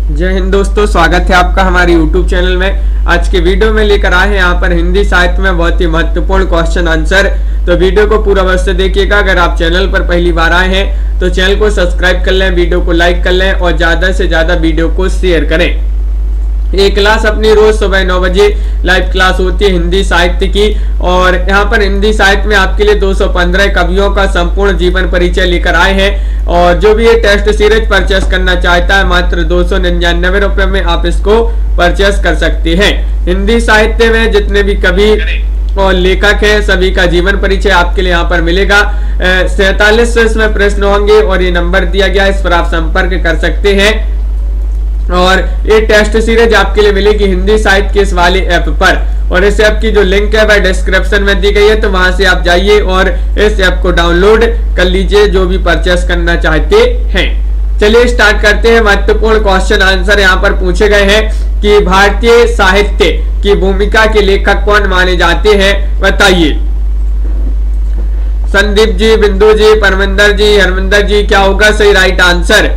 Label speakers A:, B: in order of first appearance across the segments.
A: जय हिंद दोस्तों, स्वागत है आपका हमारे YouTube चैनल में। आज के वीडियो में लेकर आए हैं यहाँ पर हिंदी साहित्य में बहुत ही महत्वपूर्ण क्वेश्चन आंसर। तो वीडियो को पूरा अवश्य देखिएगा। अगर आप चैनल पर पहली बार आए हैं तो चैनल को सब्सक्राइब कर लें, वीडियो को लाइक कर लें और ज्यादा से ज्यादा वीडियो को शेयर करें। ये क्लास अपनी रोज सुबह 9 बजे लाइव क्लास होती है हिंदी साहित्य की, और यहाँ पर हिंदी साहित्य में आपके लिए 215 कवियों का संपूर्ण जीवन परिचय लेकर आए हैं। और जो भी ये टेस्ट सीरीज परचेस करना चाहता है मात्र 299 रुपए में आप इसको परचेस कर सकते हैं। हिंदी साहित्य में जितने भी कवि और लेखक है सभी का जीवन परिचय आपके लिए यहाँ पर मिलेगा। 47 इसमें प्रश्न होंगे और ये नंबर दिया गया, इस पर आप संपर्क कर सकते हैं। और ये टेस्ट सीरीज आपके लिए मिलेगी हिंदी साहित्य के इस वाले ऐप पर, और इस ऐप की जो लिंक है वह डिस्क्रिप्शन में दी गई है, तो वहां से आप जाइए और इस ऐप को डाउनलोड कर लीजिए जो भी परचेस करना चाहते हैं। चलिए स्टार्ट करते हैं। महत्वपूर्ण क्वेश्चन आंसर यहाँ पर पूछे गए हैं कि भारतीय साहित्य की भूमिका के लेखक कौन माने जाते हैं, बताइए। संदीप जी, बिंदु जी, परमिंदर जी, हरमिंदर जी, क्या होगा सही राइट आंसर?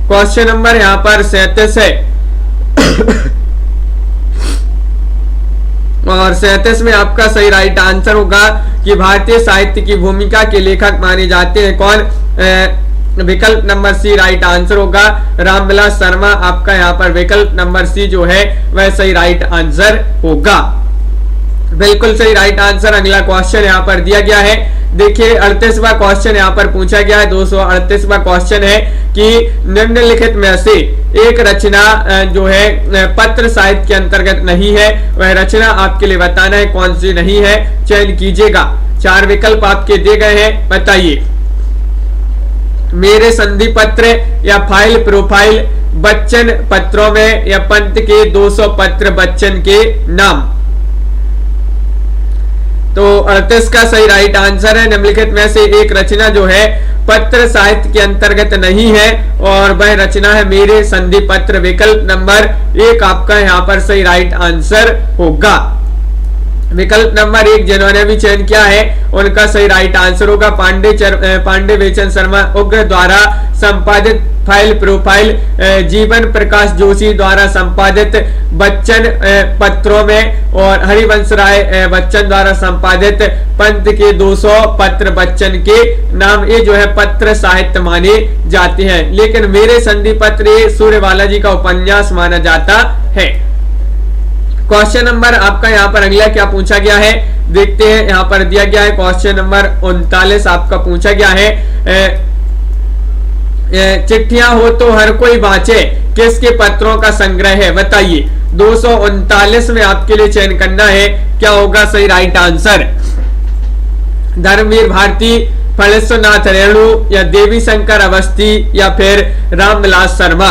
A: क्वेश्चन नंबर यहाँ पर 37 है और 37 में आपका सही राइट आंसर होगा कि भारतीय साहित्य की भूमिका के लेखक माने जाते हैं कौन? विकल्प नंबर सी राइट आंसर होगा, रामविलास शर्मा। आपका यहाँ पर विकल्प नंबर सी जो है वह सही राइट आंसर होगा। बिल्कुल सही राइट आंसर। अगला क्वेश्चन यहाँ पर दिया गया है, देखिए 38वां क्वेश्चन यहाँ पर पूछा गया है। 238वां क्वेश्चन है कि निम्नलिखित में से एक रचना जो है पत्र साहित्य के अंतर्गत नहीं है, वह रचना आपके लिए बताना है कौन सी नहीं है, चयन कीजिएगा। 4 विकल्प आपके दिए गए हैं, बताइए। मेरे संधि पत्र या फाइल प्रोफाइल, बच्चन पत्रों में या पंत के 200 पत्र बच्चन के नाम। तो 38 का सही राइट आंसर है। निम्नलिखित में से एक रचना जो है पत्र साहित्य के अंतर्गत नहीं है और वह रचना है मेरे संधि पत्र। विकल्प नंबर 1 आपका यहाँ पर सही राइट आंसर होगा। विकल्प नंबर 1 जिन्होंने भी चयन किया है उनका सही राइट आंसर होगा। पांडे बेचन शर्मा उग्र द्वारा संपादित फाइल प्रोफाइल, जीवन प्रकाश जोशी द्वारा संपादित बच्चन पत्रों में, और हरिवंश राय बच्चन द्वारा संपादित पंत के 200 पत्र बच्चन के नाम। ये जो है पत्र साहित्य माने जाते हैं, लेकिन मेरे संधि पत्र ये सूर्यवाला जी का उपन्यास माना जाता है। क्वेश्चन नंबर आपका यहाँ पर अगला क्या पूछा गया है, देखते हैं। यहाँ पर दिया गया है क्वेश्चन नंबर 39 आपका पूछा गया है, चिट्ठियां हो तो हर कोई बाँचे किसके पत्रों का संग्रह है, बताइए। 239 में आपके लिए चयन करना है, क्या होगा सही राइट आंसर? धर्मवीर भारती, फणेश्वरनाथ रेणु या देवी शंकर अवस्थी या फिर रामविलास शर्मा।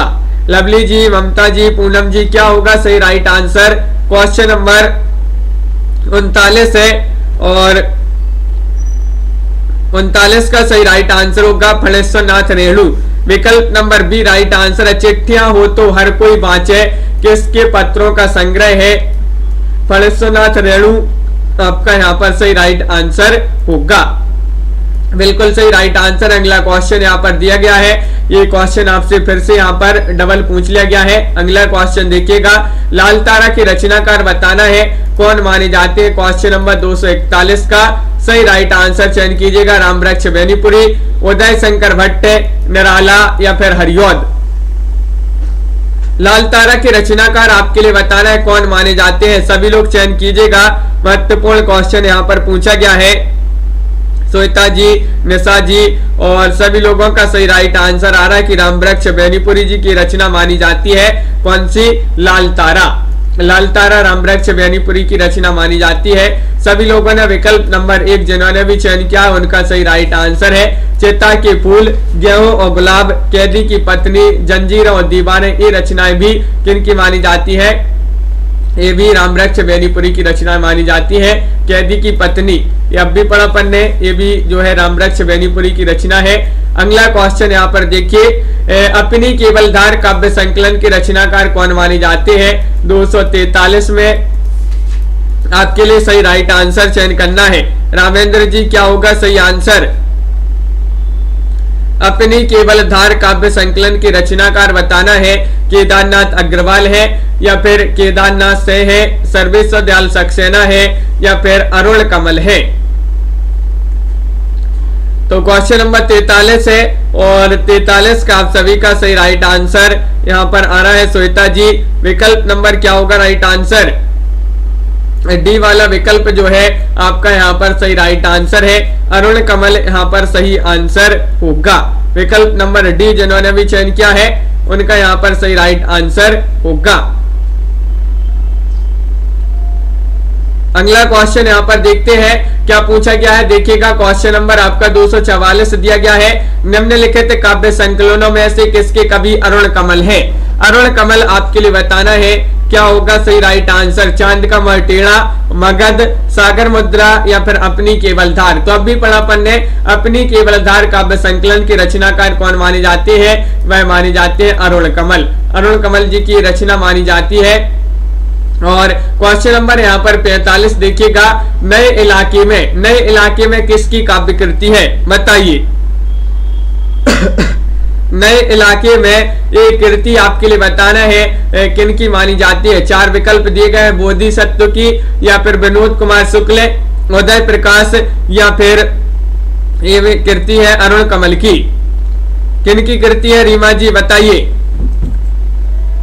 A: लवली जी, ममता जी, पूनम जी, क्या होगा सही राइट आंसर? क्वेश्चन नंबर 39 है और 39 का सही राइट आंसर होगा फणेश्वरनाथ रेणु। विकल्प नंबर बी राइट आंसर है। चिट्ठियां हो तो हर कोई बाँचे किसके पत्रों का संग्रह है, फणेश्वरनाथ रेणु आपका यहाँ पर सही राइट आंसर होगा। बिल्कुल सही राइट आंसर। अगला क्वेश्चन यहाँ पर दिया गया है, ये क्वेश्चन आपसे फिर से यहाँ पर डबल पूछ लिया गया है। अगला क्वेश्चन देखिएगा, लाल तारा के रचनाकार बताना है कौन माने जाते हैं। क्वेश्चन नंबर 241 का सही राइट आंसर चयन कीजिएगा। रामवृक्ष बेनीपुरी, उदय शंकर भट्ट, निराला या फिर हरिऔध। लाल तारा के रचनाकार आपके लिए बताना है कौन माने जाते हैं, सभी लोग चयन कीजिएगा। महत्वपूर्ण क्वेश्चन यहाँ पर पूछा गया है। श्वेता जी, निशा जी और सभी लोगों का सही राइट आंसर आ रहा है कि रामवृक्ष बेनीपुरी जी की रचना मानी जाती है कौन सी? लाल तारा। लाल तारा रामवृक्ष बेनीपुरी की रचना मानी जाती है। सभी लोगों ने विकल्प नंबर 1 जिन्होंने भी चयन किया उनका सही राइट आंसर है। चिता के फूल, गेहूं और गुलाब, कैदी की पत्नी, जंजीर और दीवाने, ये रचनाएं भी किनकी मानी जाती है? ये भी रामवृक्ष बेनीपुरी की रचना मानी जाती है। कैदी की पत्नी ये अब भी पढ़ा अपन ने, ये भी जो है रामवृक्ष बेनीपुरी की रचना है। अगला क्वेश्चन यहाँ पर देखिए, अपनी केवलधार काव्य संकलन के रचनाकार कौन माने जाते हैं? 243 में आपके लिए सही राइट आंसर चयन करना है। रामेंद्र जी, क्या होगा सही आंसर? अपनी केवल धार काव्य संकलन के रचनाकार बताना है केदारनाथ अग्रवाल है, या फिर केदारनाथ से है, सर्वेश्वर दयाल सक्सेना है, या फिर अरुण कमल है। तो क्वेश्चन नंबर 43 है, और 43 का आप सभी का सही राइट आंसर यहाँ पर आ रहा है श्वेता जी। विकल्प नंबर क्या होगा राइट आंसर? डी वाला विकल्प जो है आपका यहाँ पर सही राइट आंसर है। अरुण कमल यहाँ पर सही आंसर होगा। विकल्प नंबर डी जिन्होंने भी चयन किया है उनका यहाँ पर सही राइट आंसर होगा। अगला क्वेश्चन यहाँ पर देखते हैं क्या पूछा गया है। देखिएगा क्वेश्चन नंबर आपका 244 दिया गया है। निम्नलिखित काव्य संकलनों में से किसके कवि अरुण कमल है? अरुण कमल आपके लिए बताना है क्या होगा सही राइट आंसर? चांद का मरटेड़ा, मगध, सागर मुद्रा, या फिर अपनी केवल धार। तो अब भी पढ़ा अपन ने, अपनी केवल धार काव्य संकलन के रचनाकार कौन माने जाते हैं? वह माने जाते हैं अरुण कमल। अरुण कमल जी की रचना मानी जाती है। और क्वेश्चन नंबर यहाँ पर 45 देखिएगा, नए इलाके में किसकी काव्य कृति है? बताइए। नए इलाके में एक कृति आपके लिए बताना है किन की मानी जाती है। 4 विकल्प दिए गए हैं, बोधिसत्व की, या फिर विनोद कुमार शुक्ल, उदय प्रकाश, या फिर ये कृति है अरुण कमल की। किन की कृति है रीमा जी बताइए?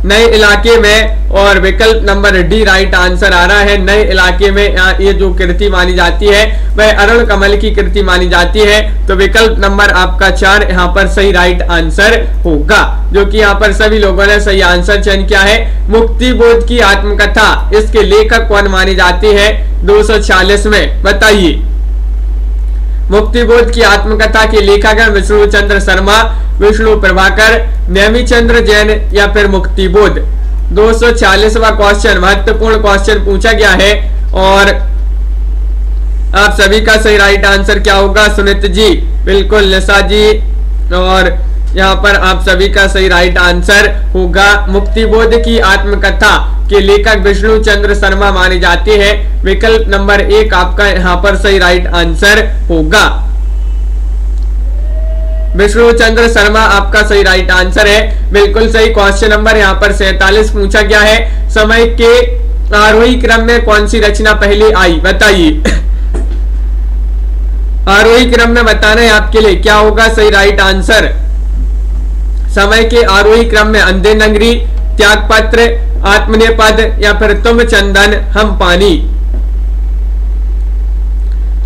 A: नए इलाके में, और विकल्प नंबर डी राइट आंसर आ रहा है। नए इलाके में ये जो कृति मानी जाती है वह अरुण कमल की कृति मानी जाती है। तो विकल्प नंबर आपका 4 यहाँ पर सही राइट आंसर होगा, जो कि यहाँ पर सभी लोगों ने सही आंसर चयन किया है। मुक्तिबोध की आत्मकथा, इसके लेखक कौन मानी जाती है 246 में? बताइए। मुक्तिबोध की आत्मकथा के लेखक हैं विष्णु चंद्र शर्मा, विष्णु प्रभाकर, नेमिचंद्र जैन, या फिर मुक्तिबोध। 240वां क्वेश्चन महत्वपूर्ण क्वेश्चन पूछा गया है, और आप सभी का सही राइट आंसर क्या होगा? सुनीत जी बिल्कुल, निशा जी, और यहाँ पर आप सभी का सही राइट आंसर होगा। मुक्तिबोध की आत्मकथा के लेखक विष्णु चंद्र शर्मा माने जाते हैं। विकल्प नंबर 1 आपका यहाँ पर सही राइट आंसर होगा। विष्णु चंद्र शर्मा आपका सही राइट आंसर है, बिल्कुल सही। क्वेश्चन नंबर यहाँ पर 47 पूछा गया है, समय के आरोही क्रम में कौन सी रचना पहले आई? बताइए। आरोही क्रम में बताना है आपके लिए क्या होगा सही राइट आंसर। समय के आरोही क्रम में अंधे नगरी, त्यागपत्र, आत्मनेपद, या फिर तुम चंदन हम पानी।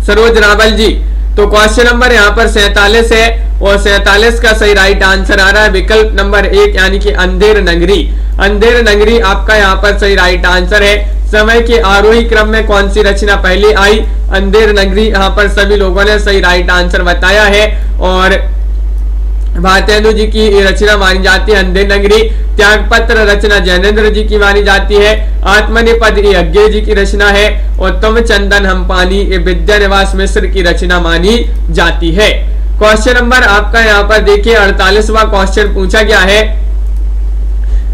A: सरोज रावल जी। तो क्वेश्चन नंबर यहाँ पर 47 है, और 47 का सही राइट आंसर आ रहा है विकल्प नंबर 1 यानी कि अंधेर नगरी। अंधेर नगरी आपका यहाँ पर सही राइट आंसर है। समय के आरोही क्रम में कौन सी रचना पहले आई? अंधेर नगरी। यहाँ पर सभी लोगों ने सही राइट आंसर बताया है, और भारतेंदु जी की रचना मानी जाती है अंधेर नगरी। त्यागपत्र रचना जैनेन्द्र जी की मानी जाती है। आत्मनिपद ये अज्ञे जी की रचना है, और तुम चंदन हम पानी ये विद्यानिवास मिश्र की रचना मानी जाती है। क्वेश्चन नंबर आपका यहाँ पर देखिए 48वां क्वेश्चन पूछा गया है,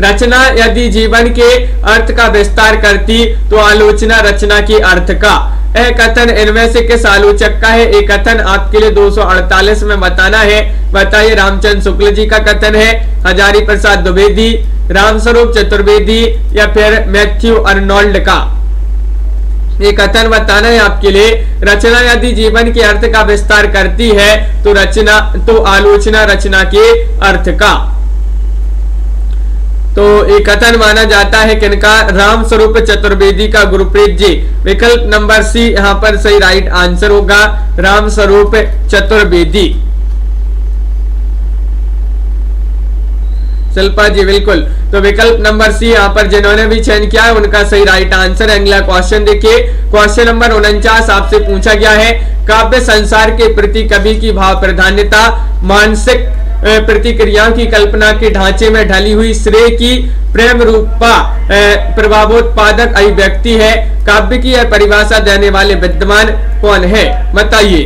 A: रचना यदि जीवन के अर्थ का विस्तार करती तो आलोचना रचना के अर्थ का। यह कथन इनमें से किस आलोचक का है? एक कथन आपके लिए 248 में बताना है। बताइए। रामचंद्र शुक्ल जी का कथन है, हजारी प्रसाद द्विवेदी, रामस्वरूप चतुर्वेदी, या फिर मैथ्यू अर्नोल्ड का। ये कथन बताना है आपके लिए, रचना यदि जीवन के अर्थ का विस्तार करती है तो आलोचना रचना के अर्थ का। तो एक कथन माना जाता है किनका? राम स्वरूप चतुर्वेदी का, गुरप्रीत जी। विकल्प नंबर सी यहाँ पर सही राइट आंसर होगा, राम स्वरूप चतुर्वेदी। शिल्पा जी बिल्कुल। तो विकल्प नंबर सी यहाँ पर जिन्होंने भी चयन किया है उनका सही राइट आंसर है। अगला क्वेश्चन देखिए, क्वेश्चन नंबर 49 आपसे पूछा गया है, काव्य संसार के प्रति कवि की भाव प्रधान्यता मानसिक प्रतिक्रियाओं की कल्पना के ढांचे में ढली हुई श्रेय की प्रेम रूपा प्रभावोत्पादक अभिव्यक्ति है। काव्य की यह परिभाषा देने वाले विद्वान कौन है? बताइए।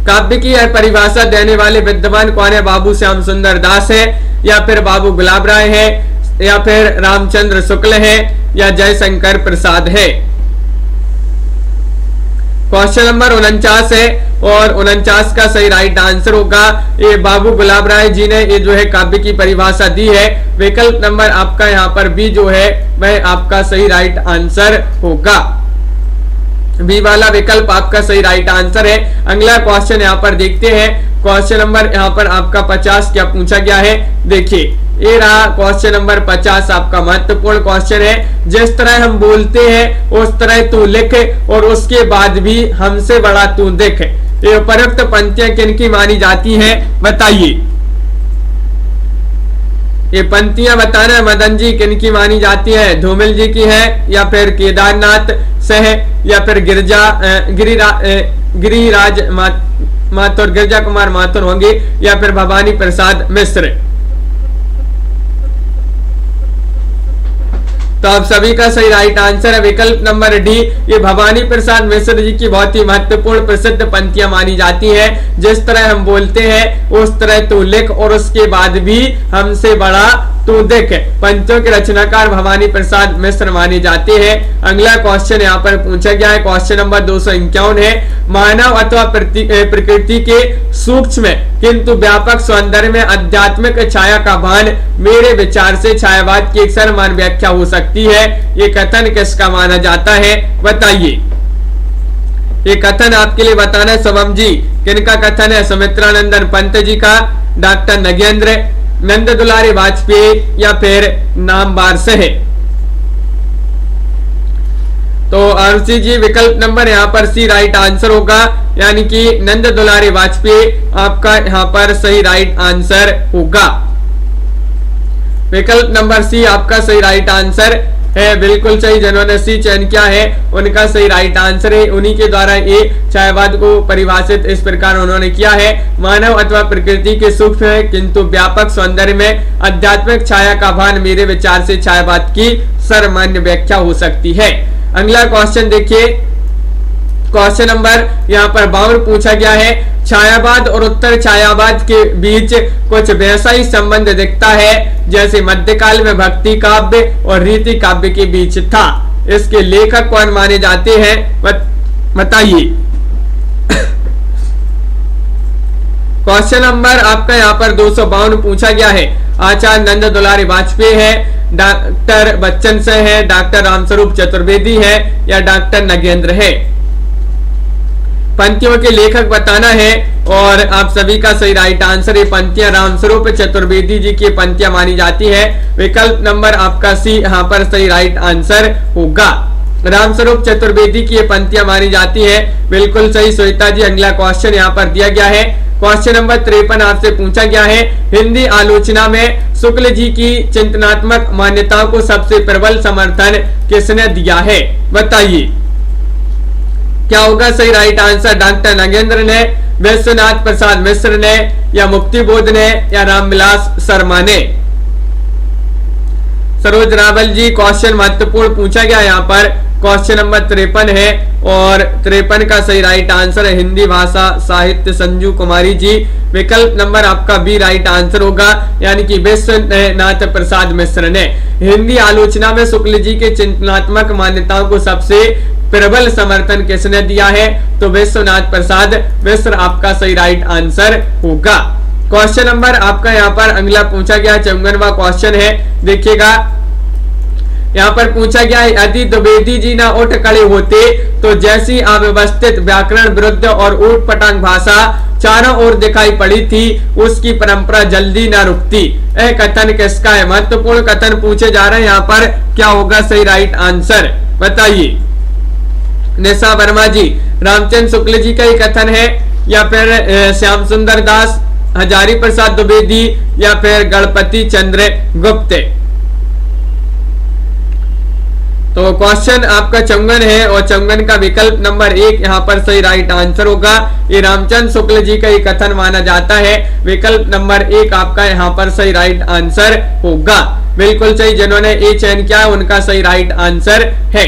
A: काव्य की यह परिभाषा देने वाले विद्वान कौन है? बाबू श्याम सुंदर दास है, या फिर बाबू गुलाब राय है, या फिर रामचंद्र शुक्ल है, या जयशंकर प्रसाद है। क्वेश्चन नंबर 49 है और 49 का सही राइट आंसर होगा ये बाबू गुलाब राय जी ने ये जो है काव्य की परिभाषा दी है। विकल्प नंबर आपका यहाँ पर बी जो है वह आपका सही राइट आंसर होगा। बी वाला विकल्प आपका सही राइट आंसर है। अगला क्वेश्चन यहाँ पर देखते हैं। क्वेश्चन नंबर यहाँ पर आपका 50 क्या पूछा गया है, देखिए ये रहा क्वेश्चन नंबर 50 आपका महत्वपूर्ण क्वेश्चन है। जिस तरह हम बोलते हैं उस तरह तू लिख और उसके बाद भी हमसे बड़ा तू दिख। ये उपरोक्त पंक्तियां किनकी मानी जाती हैं बताइए। ये पंक्तियां बताना मदन जी किनकी मानी जाती है, धूमिल जी की है या फिर केदारनाथ से है या फिर गिरिराज माथुर गिरजा कुमार माथुर होंगे या फिर भवानी प्रसाद मिश्र। तो आप सभी का सही राइट आंसर है विकल्प नंबर डी। ये भवानी प्रसाद मिश्र जी की बहुत ही महत्वपूर्ण प्रसिद्ध पंक्तियां मानी जाती हैं। जिस तरह हम बोलते हैं उस तरह तू लिख और उसके बाद भी हमसे बड़ा तू दिख। पंक्तियों के रचनाकार भवानी प्रसाद मिश्र माने जाते हैं। अगला क्वेश्चन यहाँ पर पूछा गया है, क्वेश्चन नंबर 251 है। मानव अथवा प्रकृति के सूक्ष्म किंतु व्यापक सौंदर्य में आध्यात्मिक छाया का भान मेरे विचार से छायावाद की एक सर्वमान्य व्याख्या हो सकती है। ये कथन किसका माना जाता है बताइए। ये कथन आपके लिए बताना है शुभम जी, किनका कथन है, सुमित्रा नंदन पंत जी का, डॉक्टर नगेंद्र, नंद दुलारी वाजपेयी या फिर नामवार से है। तो आरुषि जी विकल्प नंबर यहाँ पर सी राइट आंसर होगा, यानी कि नंद दुलारी वाजपेयी आपका यहाँ पर सही राइट आंसर होगा। विकल्प नंबर सी आपका सही राइट आंसर है, बिल्कुल सही। जिन्होंने सी चयन किया है उनका सही राइट आंसर है। उन्हीं के द्वारा ये छायावाद को परिभाषित इस प्रकार उन्होंने किया है, मानव अथवा प्रकृति के सूक्ष्म है किंतु व्यापक सौंदर्य में आध्यात्मिक छाया का भान मेरे विचार से छायावाद की सर्वमान्य व्याख्या हो सकती है। अगला क्वेश्चन देखिए, क्वेश्चन नंबर यहाँ पर 52 पूछा गया है। छायावाद और उत्तर छायावाद के बीच कुछ वैसा ही संबंध दिखता है जैसे मध्यकाल में भक्ति काव्य और रीति काव्य के बीच था। इसके लेखक कौन माने जाते हैं बताइए। क्वेश्चन नंबर आपका यहाँ पर 252 पूछा गया है। आचार्य नंद दुलारी वाजपेयी है, डॉक्टर बच्चन से है, डॉक्टर रामस्वरूप चतुर्वेदी है या डॉक्टर नगेंद्र है। पंक्तियों के लेखक बताना है और आप सभी का सही राइट आंसर ये पंक्तियां रामस्वरूप चतुर्वेदी जी की पंक्तियां मानी जाती है। विकल्प नंबर आपका सी यहाँ पर सही राइट आंसर होगा। रामस्वरूप चतुर्वेदी की ये पंक्तियां मानी जाती है, बिल्कुल सही श्वेता जी। अगला क्वेश्चन यहाँ पर दिया गया है। क्वेश्चन नंबर 53 आपसे पूछा गया है। हिंदी आलोचना में शुक्ल जी की चिंतनात्मक मान्यताओं को सबसे प्रबल समर्थन किसने दिया है बताइए। क्या होगा सही राइट आंसर, डॉक्टर नगेंद्र ने, विश्वनाथ प्रसाद मिश्र ने या मुक्ति बोध ने या रामविलास शर्मा ने। सरोज रावल जी क्वेश्चन महत्वपूर्ण पूछा गया यहाँ पर। क्वेश्चन नंबर 53 है और 53 का सही राइट आंसर है हिंदी भाषा साहित्य संजू कुमारी जी। विकल्प नंबर आपका बी राइट आंसर होगा, यानी कि विश्वनाथ प्रसाद मिश्र ने। हिंदी आलोचना में शुक्ल जी के चिंतनात्मक मान्यताओं को सबसे प्रबल समर्थन किसने दिया है, तो विश्वनाथ प्रसाद मिश्र आपका सही राइट आंसर होगा। क्वेश्चन नंबर आपका यहाँ पर अगला पूछा गया 54वां क्वेश्चन है, देखिएगा। यहाँ पर पूछा गया है, यदि द्विवेदी जी ना उठ खड़े होते तो जैसी अव्यवस्थित व्याकरण विरुद्ध और ऊट पटांग भाषा चारों ओर दिखाई पड़ी थी उसकी परंपरा जल्दी ना रुकती। यह कथन किसका है? महत्वपूर्ण कथन पूछे जा रहे हैं यहाँ पर। क्या होगा सही राइट आंसर बताइए। निशा वर्मा जी, रामचंद्र शुक्ल जी का ही कथन है या फिर श्याम सुंदर दास, हजारी प्रसाद द्विवेदी या फिर गणपति चंद्र गुप्त। तो क्वेश्चन आपका 54 है और 54 का विकल्प नंबर 1 यहाँ पर सही राइट आंसर होगा। ये रामचंद्र शुक्ल जी का ही कथन माना जाता है। विकल्प नंबर 1 आपका यहाँ पर सही राइट आंसर होगा, बिल्कुल सही। जिन्होंने ए चयन किया उनका सही राइट आंसर है।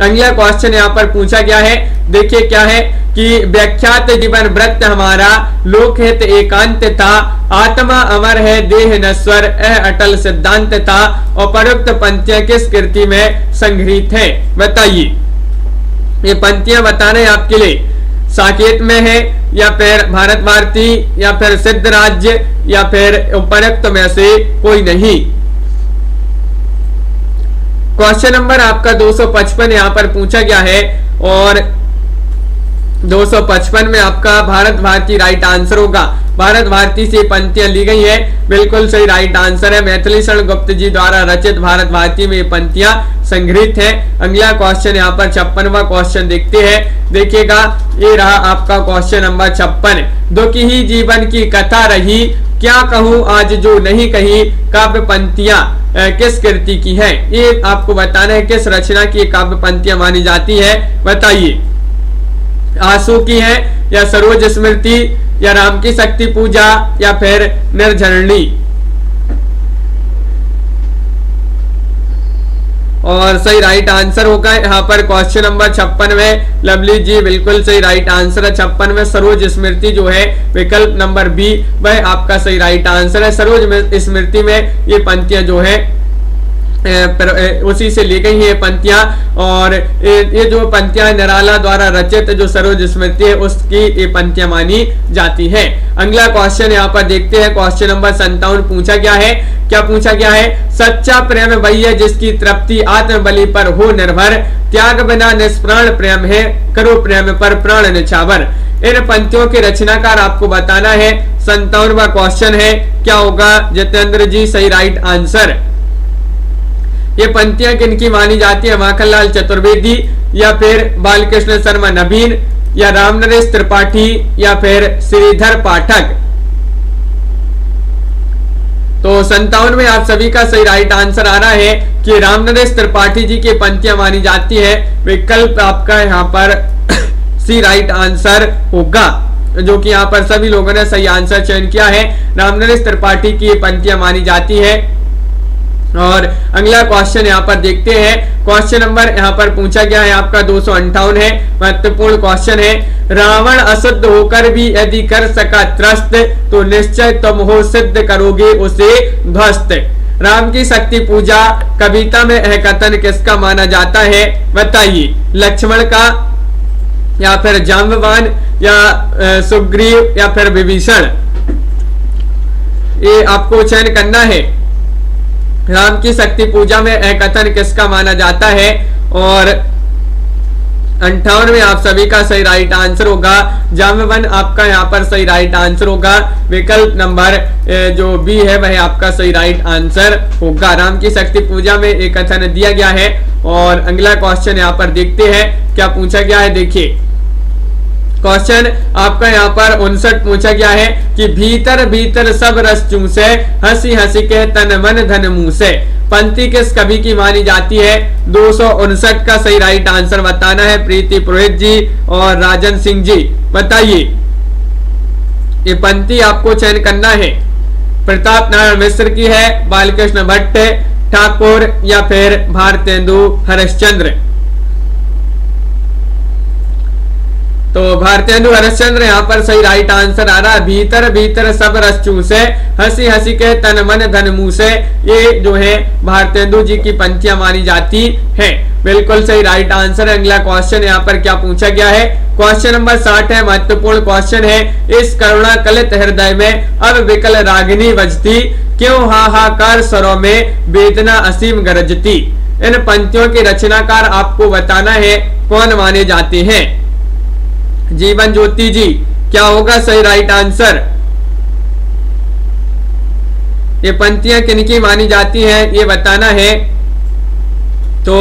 A: अगला क्वेश्चन यहाँ पर पूछा गया है, देखिए क्या है कि व्याख्यात जीवन व्रत हमारा, लोकहित एकांत था, आत्मा अमर है देह नश्वर, यह अटल सिद्धांत था। उपरोक्त पंक्तियां किस कृति में संग्रहित है बताइए। ये पंक्तियां बताना है आपके लिए, साकेत में है या फिर भारत भारती या फिर सिद्ध राज्य या फिर उपरोक्त में से कोई नहीं। क्वेश्चन नंबर आपका 255 यहां पर पूछा गया है और 255 में आपका भारत भारती राइट आंसर होगा। भारत भारती से पंक्तियां ली गई है, बिल्कुल सही राइट आंसर है। मैथिली शरण गुप्त जी द्वारा रचित भारत भारती में ये पंक्तियां संग्रहित है। अगला क्वेश्चन यहाँ पर 56वां क्वेश्चन देखते हैं, देखिएगा ये रहा आपका क्वेश्चन नंबर 56। दुखी ही जीवन की कथा रही, क्या कहूँ आज जो नहीं कही, काव्य पंक्तियां किस कृति की है। ये आपको बताना है किस रचना की काव्य पंक्तियां मानी जाती है, बताइए। आंसू की है या सरोज स्मृति या राम की शक्ति पूजा या फिर निर्झरणी। और सही राइट आंसर होगा यहाँ पर क्वेश्चन नंबर 56 में। लवली जी बिल्कुल सही राइट आंसर है। 56 में सरोज स्मृति जो है विकल्प नंबर बी वह आपका सही राइट आंसर है। सरोज स्मृति में ये पंक्तियां जो है उसी से ली गई है पंक्तियां, और ये जो पंक्तियां निराला द्वारा रचित जो सरोज स्मृति है उसकी ये पंक्तियां मानी जाती है। अगला क्वेश्चन यहाँ पर देखते हैं, क्वेश्चन नंबर 57 पूछा गया है। क्या पूछा गया है, सच्चा प्रेम वही है जिसकी तृप्ति आत्म बलि पर हो निर्भर, त्याग बिना निष्प्राण प्रेम है, करो प्रेम पर प्राण निछावर। इन पंक्तियों के रचनाकार आपको बताना है। 57वां क्वेश्चन है, क्या होगा जितेंद्र जी सही राइट आंसर। ये पंक्तियां किनकी मानी जाती है, माखनलाल चतुर्वेदी या फिर बालकृष्ण शर्मा नवीन या रामनरेश त्रिपाठी या फिर श्रीधर पाठक। तो 57 में आप सभी का सही राइट आंसर आ रहा है कि रामनरेश त्रिपाठी जी की पंक्तियां मानी जाती है। विकल्प आपका यहाँ पर सी राइट आंसर होगा, जो कि यहाँ पर सभी लोगों ने सही आंसर चयन किया है। रामनरेश त्रिपाठी की पंक्तियां मानी जाती है। और अगला क्वेश्चन यहाँ पर देखते हैं, क्वेश्चन नंबर यहाँ पर पूछा गया है आपका 258 है, महत्वपूर्ण क्वेश्चन है। रावण अशुद्ध होकर भी यदि कर सका त्रस्त, तो निश्चय तुम हो सिद्ध करोगे उसे ध्वस्त। राम की शक्ति पूजा कविता में यह कथन किसका माना जाता है, बताइए। लक्ष्मण का या फिर जाम्बवान या सुग्रीव या फिर विभीषण, ये आपको चयन करना है। राम की शक्ति पूजा में यह कथन किसका माना जाता है। और 58 में आप सभी का सही राइट आंसर होगा जाम्बवान, आपका यहाँ पर सही राइट आंसर होगा। विकल्प नंबर जो बी है वह आपका सही राइट आंसर होगा। राम की शक्ति पूजा में एक कथन दिया गया है। और अगला क्वेश्चन यहाँ पर देखते हैं, क्या पूछा गया है, देखिए। क्वेश्चन आपका यहाँ पर 59 पूछा गया है कि भीतर भीतर सब रस चूसे, हंसी हंसी के तन मन धन मुंह से। पंक्ति किस कवि की मानी जाती है। 259 का सही राइट आंसर बताना है। प्रीति पुरोहित जी और राजन सिंह जी, बताइए। ये पंक्ति आपको चयन करना है। प्रताप नारायण मिश्र की है, बालकृष्ण भट्ट ठाकुर या फिर भारतेंदु हरिश्चंद्र। तो भारतेंदु हरिश्चंद्र यहाँ पर सही राइट आंसर आ रहा है। भीतर भीतर सब रस चूसे, हंसी हंसी के तन मन धन मुंह से, ये जो है भारतेंदु जी की पंक्तियां मानी जाती है। बिल्कुल सही राइट आंसर। अगला क्वेश्चन यहाँ पर क्या पूछा गया है, क्वेश्चन नंबर 60 है, महत्वपूर्ण क्वेश्चन है। इस करुणा कलित हृदय में अब विकल रागिनी बजती, क्यों हाहाकार स्वरों में वेदना असीम गरजती। इन पंक्तियों के रचनाकार आपको बताना है कौन माने जाते हैं। जीवन ज्योति जी, क्या होगा सही राइट आंसर। ये पंक्तियां किनकी मानी जाती हैं ये बताना है। तो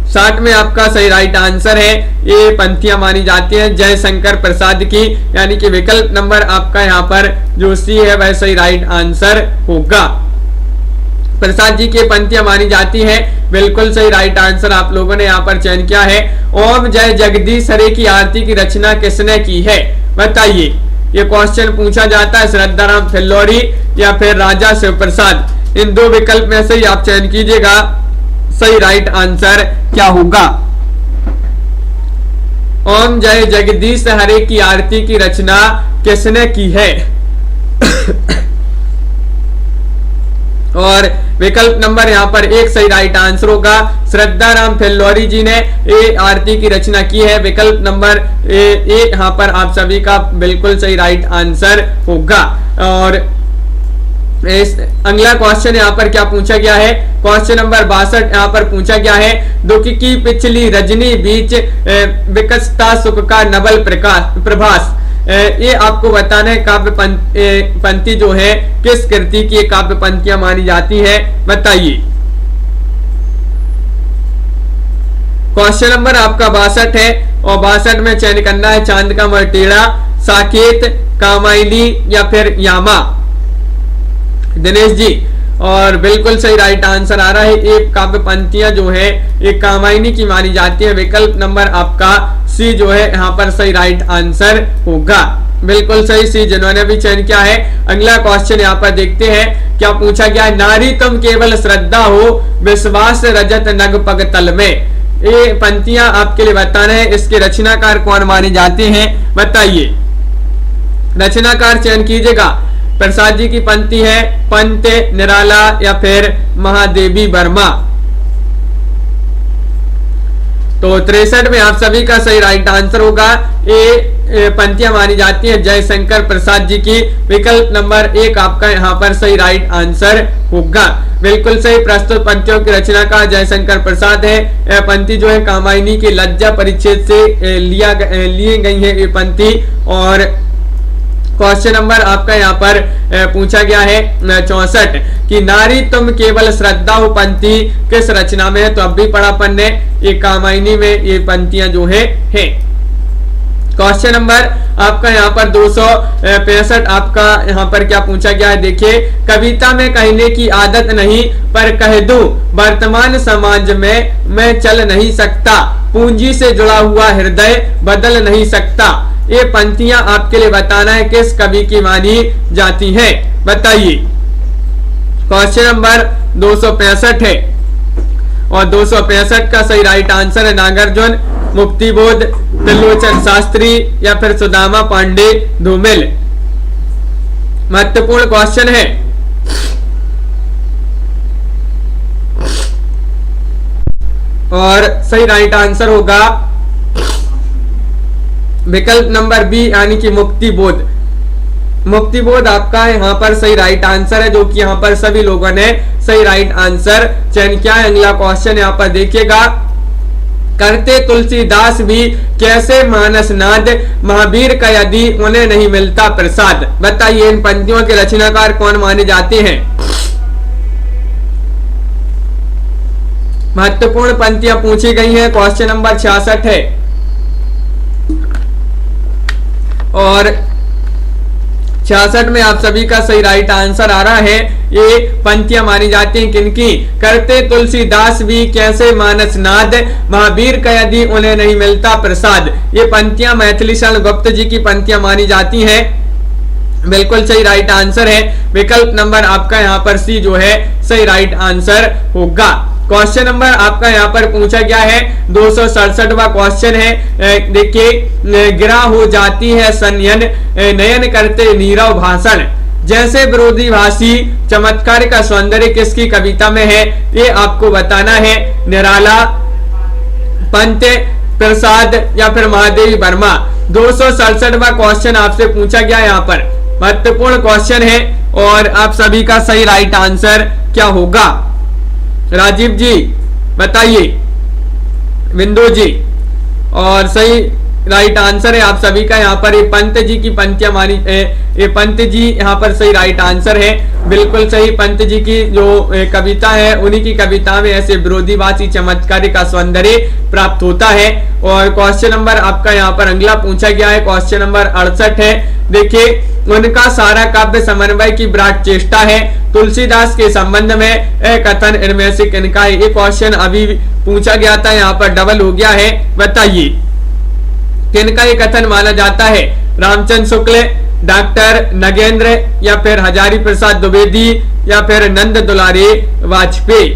A: 60 में आपका सही राइट आंसर है, ये पंक्तियां मानी जाती हैं जयशंकर प्रसाद की, यानी कि विकल्प नंबर आपका यहाँ पर जो सी है वह सही राइट आंसर होगा। प्रसाद जी की पंक्तियां मानी जाती है। बिल्कुल सही राइट आंसर आप लोगों ने यहाँ पर चयन किया है। ओम जय जगदीश हरे की आरती की रचना किसने की है, बताइए। ये क्वेश्चन पूछा जाता है श्रद्धाराम फिल्लौरी या फिर राजा शिव प्रसाद। इन दो विकल्प में से ही आप चयन कीजिएगा, सही राइट आंसर क्या होगा। ओम जय जगदीश हरे की आरती की रचना किसने की है। और विकल्प नंबर यहाँ पर एक सही राइट आंसर होगा। श्रद्धा राम फिल्लौरी जी ने ये आरती की रचना की है। विकल्प नंबर ए यहाँ पर आप सभी का बिल्कुल सही राइट आंसर होगा। और अगला क्वेश्चन यहाँ पर क्या पूछा गया है, क्वेश्चन नंबर 62 यहाँ पर पूछा गया है, दुख की पिछली रजनी बीच विकसता सुख का नवल प्रभास। ये आपको बताना है काव्य पंक्ति जो है किस कृति की काव्य पंक्तियां मानी जाती है, बताइए। क्वेश्चन नंबर आपका 62 है और 62 में चयन करना है चांद का मरटेड़ा, साकेत, कामायनी या फिर यामा। दिनेश जी, और बिल्कुल सही राइट आंसर आ रहा है। एक काव्य पंक्तियां जो है एक कामायनी की मानी जाती है। विकल्प नंबर आपका सी जो है यहाँ पर सही राइट आंसर होगा। बिल्कुल सही सी जिन्होंने भी चयन किया है। अगला क्वेश्चन यहाँ पर देखते हैं क्या पूछा गया है, नारी तुम केवल श्रद्धा हो विश्वास रजत नग पग तल में। ये पंक्तियां आपके लिए बताना है, इसके रचनाकार कौन माने जाते हैं, बताइए। रचनाकार चयन कीजिएगा। प्रसाद जी की पंक्ति है, पंत, निराला या फिर महादेवी वर्मा। तो 63 में आप सभी का सही राइट आंसर होगा। ये पंक्तियां मानी जाती हैं जयशंकर प्रसाद जी की। विकल्प नंबर 1 आपका यहाँ पर सही राइट आंसर होगा। बिल्कुल सही, प्रस्तुत पंक्तियों की रचना का जयशंकर प्रसाद है। यह पंक्ति जो है कामायनी के लज्जा परिच्छेद से लिए गई है ये पंक्ति। और क्वेश्चन नंबर आपका यहाँ पर पूछा गया है 64 कि नारी तुम केवल श्रद्धा हो पंक्ति किस रचना में है, तो अब भी पढ़ा अपन ने, ये कामायनी में ये पंक्तियां जो है। क्वेश्चन नंबर आपका यहाँ पर 265 आपका यहाँ पर क्या पूछा गया है, देखिए। कविता में कहने की आदत नहीं पर कह दूं वर्तमान समाज में मैं चल नहीं सकता, पूंजी से जुड़ा हुआ हृदय बदल नहीं सकता। ये पंक्तियां आपके लिए बताना है किस कवि की मानी जाती है, बताइए। क्वेश्चन नंबर 265 है और 265 का सही राइट आंसर है नागार्जुन, मुक्तिबोध, त्रिलोचन शास्त्री या फिर सुदामा पांडे धूमिल। महत्वपूर्ण क्वेश्चन है। और सही राइट आंसर होगा विकल्प नंबर बी यानी कि मुक्तिबोध। मुक्तिबोध आपका यहाँ पर सही राइट आंसर है, जो कि यहाँ पर सभी लोगों ने सही राइट आंसर चयन किया है। अगला क्वेश्चन यहाँ पर देखिएगा, करते तुलसीदास भी कैसे मानस नाद महावीर का यदि उन्हें नहीं मिलता प्रसाद। बताइए इन पंक्तियों के रचनाकार कौन माने जाते हैं। महत्वपूर्ण पंक्तियां पूछी गई हैं। क्वेश्चन नंबर 66 है और 66 में आप सभी का सही राइट आंसर आ रहा है। ये पंक्तियां मानी जाती हैं किनकी, करते तुलसीदास भी कैसे मानस नाद महावीर का यदि उन्हें नहीं मिलता प्रसाद। ये पंक्तियां मैथिली शरण गुप्त जी की पंक्तियां मानी जाती हैं। बिल्कुल सही राइट आंसर है। विकल्प नंबर आपका यहाँ पर सी जो है सही राइट आंसर होगा। क्वेश्चन नंबर आपका यहाँ पर पूछा गया है 267वां क्वेश्चन है। देखिए, गिरा हो जाती है सनयन नयन करते नीरव भाषण, जैसे विरोधी भाषी चमत्कार का सौंदर्य किसकी कविता में है, ये आपको बताना है। निराला, पंत, प्रसाद या फिर महादेवी वर्मा। 267वां क्वेश्चन आपसे पूछा गया यहाँ पर, महत्वपूर्ण क्वेश्चन है और आप सभी का सही राइट आंसर क्या होगा। राजीव जी बताइए, बिंदु जी, और सही राइट आंसर है आप सभी का यहाँ पर ये पंत जी की पंक्तियां मानी, ये पंत जी यहाँ पर सही राइट आंसर है। बिल्कुल सही, पंत जी की जो कविता है उन्हीं की कविता में ऐसे विरोधीवासी चमत्कारी का सौंदर्य प्राप्त होता है। और क्वेश्चन नंबर आपका यहाँ पर अगला पूछा गया है, क्वेश्चन नंबर 68 है। देखिए, उनका सारा काव्य समन्वय की विराट चेष्टा है, तुलसीदास के संबंध में कथन इनमें से किनका है। ये क्वेश्चन अभी पूछा गया था, यहाँ पर डबल हो गया है, बताइए किनका ये कथन माना जाता है। रामचंद्र शुक्ल, डॉक्टर नगेंद्र या फिर हजारी प्रसाद द्विवेदी या फिर नंद दुलारी वाजपेयी।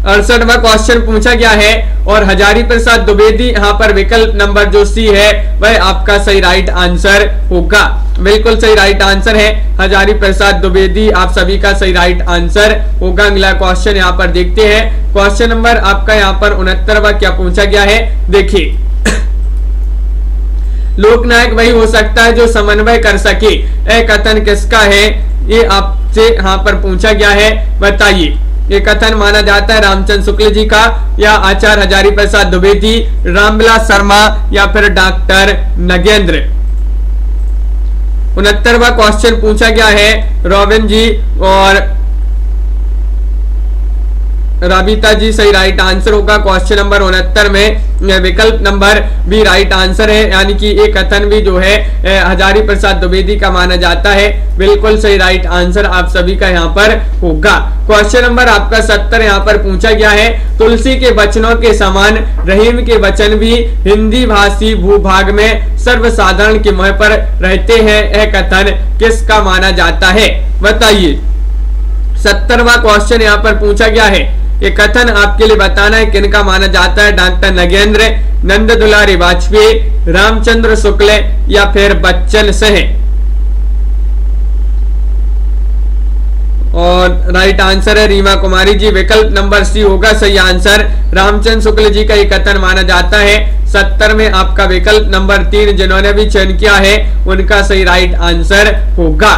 A: 68वां क्वेश्चन पूछा गया है और हजारी प्रसाद द्विवेदी यहाँ पर विकल्प नंबर जो सी है वह आपका सही राइट आंसर होगा। बिल्कुल सही राइट आंसर है, हजारी प्रसाद द्विवेदी आप सभी का सही राइट आंसर होगा। अगला क्वेश्चन यहाँ पर देखते हैं। क्वेश्चन नंबर आपका यहाँ पर 69वां क्या पूछा गया है, देखिए। लोकनायक वही हो सकता है जो समन्वय कर सके, यह कथन किसका है, ये आपसे यहाँ पर पूछा गया है, बताइए। ये कथन माना जाता है रामचंद्र शुक्ल जी का, या आचार्य हजारी प्रसाद द्विवेदी, रामविलास शर्मा, या फिर डॉक्टर नगेंद्र। 69वां क्वेश्चन पूछा गया है रॉबिन जी और राबिता जी सही राइट आंसर होगा। क्वेश्चन नंबर 69 में विकल्प नंबर बी राइट आंसर है, यानी कि एक कथन भी जो है हजारी प्रसाद द्विवेदी का माना जाता है। बिल्कुल सही राइट आंसर आप सभी का यहाँ पर होगा। क्वेश्चन नंबर आपका 70 यहाँ पर पूछा गया है, तुलसी के वचनों के समान रहीम के वचन भी हिंदी भाषी भूभाग में सर्वसाधारण के मुंह पर रहते हैं, यह कथन किसका माना जाता है, बताइए। 70वां क्वेश्चन यहाँ पर पूछा गया है, ये कथन आपके लिए बताना है किनका माना जाता है, डॉक्टर नगेंद्र, नंद दुलारी वाजपेयी, रामचंद्र शुक्ल, या फिर बच्चन सिंह। और राइट आंसर है रीमा कुमारी जी, विकल्प नंबर सी होगा सही आंसर। रामचंद्र शुक्ल जी का ये कथन माना जाता है। 70 में आपका विकल्प नंबर 3 जिन्होंने भी चयन किया है उनका सही राइट आंसर होगा।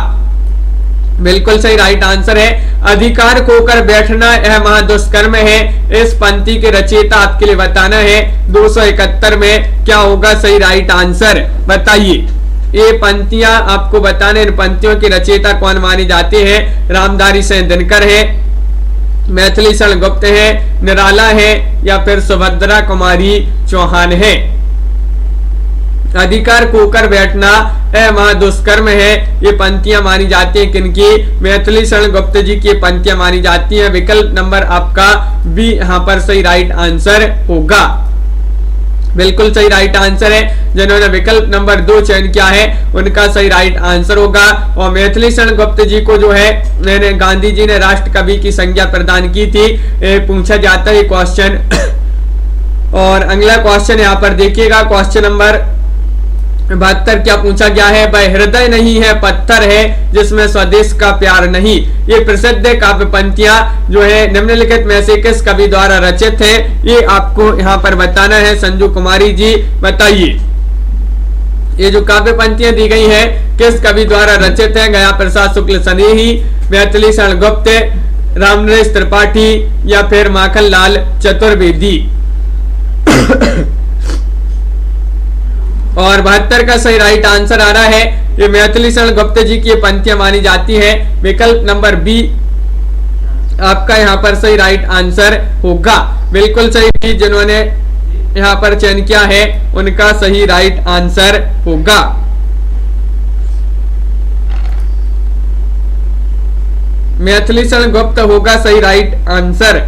A: बिल्कुल सही राइट आंसर है, अधिकार खोकर बैठना यह महादुष्कर्म है, इस पंक्ति के रचयिता आपके लिए बताना है। 271 में क्या होगा सही राइट आंसर, बताइए। ये पंक्तियां आपको बताने, इन पंक्तियों के रचयिता कौन माने जाते हैं, रामधारी सिंह दिनकर है, मैथिली शरण गुप्त है, निराला है, या फिर सुभद्रा कुमारी चौहान है। अधिकार खोकर बैठना महादुष्कर्म है, ये पंक्तियां मानी जाती हैं किनकी, मैथिली शरण गुप्त जी की पंक्तियां मानी जाती हैं। विकल्प नंबर आपका बी यहाँ पर सही राइट आंसर होगा। बिल्कुल सही राइट आंसर है, जिन्होंने विकल्प नंबर 2 चयन किया है उनका सही राइट आंसर होगा। और मैथिली शरण गुप्त जी को जो है गांधी जी ने राष्ट्र कवि की संज्ञा प्रदान की थी, पूछा जाता है क्वेश्चन। और अगला क्वेश्चन यहाँ पर देखिएगा, क्वेश्चन नंबर 72 क्या पूछा गया है, वह हृदय नहीं है पत्थर है जिसमें स्वदेश का प्यार नहीं। ये प्रसिद्ध काव्य पंक्तियां जो है निम्नलिखित में से किस कवि द्वारा रचित है, ये आपको यहाँ पर बताना है। संजू कुमारी जी बताइए, ये जो काव्य पंक्तियां दी गई है किस कवि द्वारा रचित है, गया प्रसाद शुक्ल स्नेही, मैथिली शरण गुप्त, रामनरेश त्रिपाठी, या फिर माखनलाल चतुर्वेदी। और 72 का सही राइट आंसर आ रहा है, ये मैथिली शरण गुप्त जी की पंक्तियां मानी जाती है। विकल्प नंबर बी आपका यहाँ पर सही राइट आंसर होगा। बिल्कुल सही, जिन्होंने यहाँ पर चयन किया है उनका सही राइट आंसर होगा। मैथिली शरण गुप्त होगा सही राइट आंसर।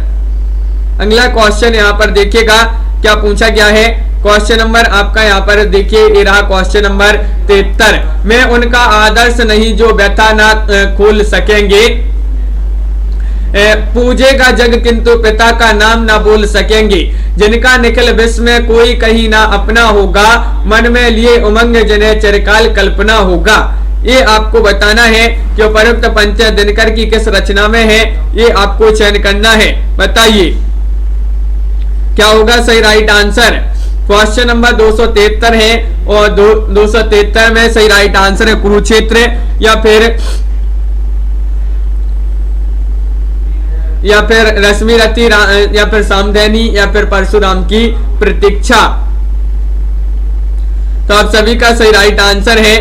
A: अगला क्वेश्चन यहाँ पर देखिएगा क्या पूछा गया है। क्वेश्चन नंबर आपका यहाँ पर देखिए, ये रहा क्वेश्चन नंबर 73। मैं उनका आदर्श नहीं जो व्यथा ना खोल सकेंगे, पूजेगा जग किंतु पिता का नाम ना बोल सकेंगे, जिनका निखिल विश्व में कोई कहीं ना अपना होगा, मन में लिए उमंग जिन्हें चिरकाल कल्पना होगा। ये आपको बताना है कि उपरोक्त पंक्तियां दिनकर की किस रचना में है, ये आपको चयन करना है, बताइए क्या होगा सही राइट आंसर। क्वेश्चन नंबर 273 है और 273 में सही राइट आंसर है कुरुक्षेत्र, या फिर रश्मि रति, या फिर सामधैनी, या फिर परशुराम की प्रतीक्षा। तो आप सभी का सही राइट आंसर है